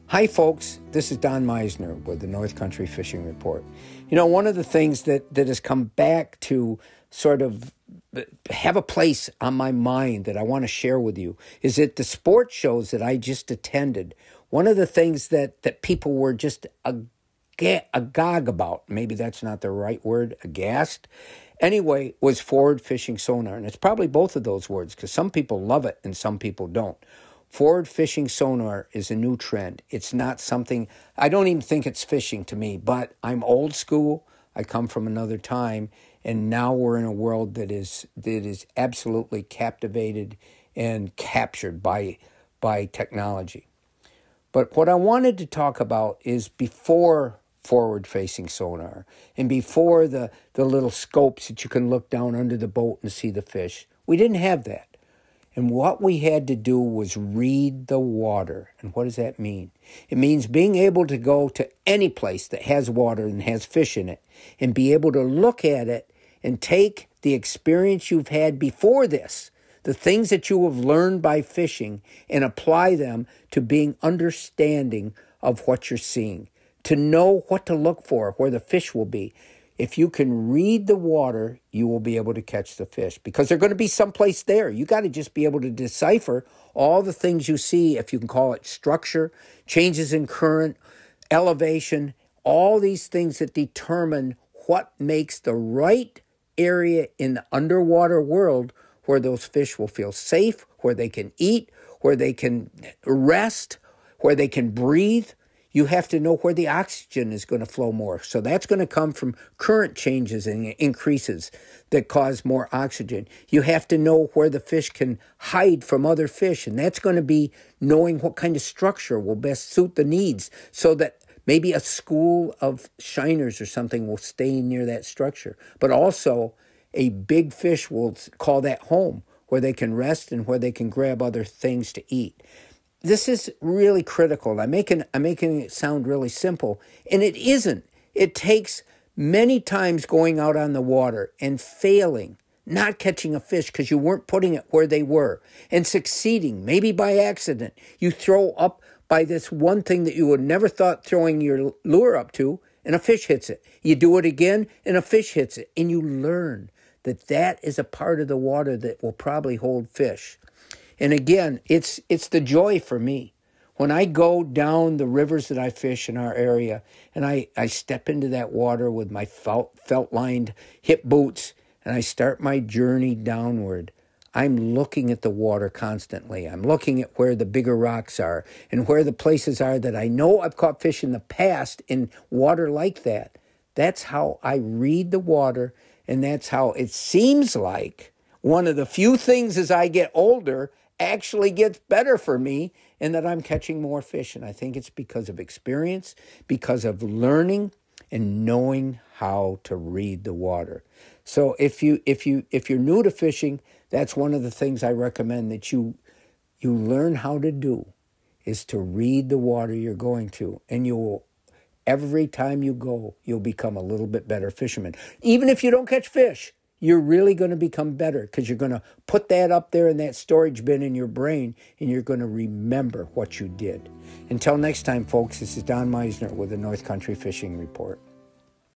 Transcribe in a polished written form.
Hi, folks. This is Don Meisner with the North Country Fishing Report. You know, one of the things that has come back to sort of have a place on my mind that I want to share with you is that the sports shows that I just attended, one of the things that people were just agog about, maybe that's not the right word, aghast, anyway, was forward fishing sonar. And it's probably both of those words because some people love it and some people don't. Forward fishing sonar is a new trend. It's not something, I don't even think it's fishing to me, but I'm old school. I come from another time, and now we're in a world that is absolutely captivated and captured by technology. But what I wanted to talk about is before forward-facing sonar and before the little scopes that you can look down under the boat and see the fish. We didn't have that. And what we had to do was read the water. And what does that mean? It means being able to go to any place that has water and has fish in it and be able to look at it and take the experience you've had before this, the things that you have learned by fishing, and apply them to being understanding of what you're seeing, to know what to look for, where the fish will be. If you can read the water, you will be able to catch the fish because they're going to be someplace there. You got to just be able to decipher all the things you see, if you can call it structure, changes in current, elevation, all these things that determine what makes the right area in the underwater world where those fish will feel safe, where they can eat, where they can rest, where they can breathe. You have to know where the oxygen is going to flow more. So that's going to come from current changes and increases that cause more oxygen. You have to know where the fish can hide from other fish, and that's going to be knowing what kind of structure will best suit the needs so that maybe a school of shiners or something will stay near that structure. But also, a big fish will call that home, where they can rest and where they can grab other things to eat. This is really critical. I'm making it sound really simple, and it isn't. It takes many times going out on the water and failing, not catching a fish because you weren't putting it where they were, and succeeding, maybe by accident. You throw up by this one thing that you would never thought throwing your lure up to, and a fish hits it. You do it again, and a fish hits it, and you learn that that is a part of the water that will probably hold fish. And again, it's the joy for me. When I go down the rivers that I fish in our area and I step into that water with my felt-lined hip boots and I start my journey downward, I'm looking at the water constantly. I'm looking at where the bigger rocks are and where the places are that I know I've caught fish in the past in water like that. That's how I read the water, and that's how it seems like one of the few things as I get older actually gets better for me, and that I'm catching more fish. And I think it's because of experience, because of learning and knowing how to read the water. So if you're new to fishing, that's one of the things I recommend that you learn how to do, is to read the water you're going to, and you will, every time you go, you'll become a little bit better fisherman. Even if you don't catch fish, you're really going to become better because you're going to put that up there in that storage bin in your brain, and you're going to remember what you did. Until next time, folks, this is Don Meisner with the North Country Fishing Report.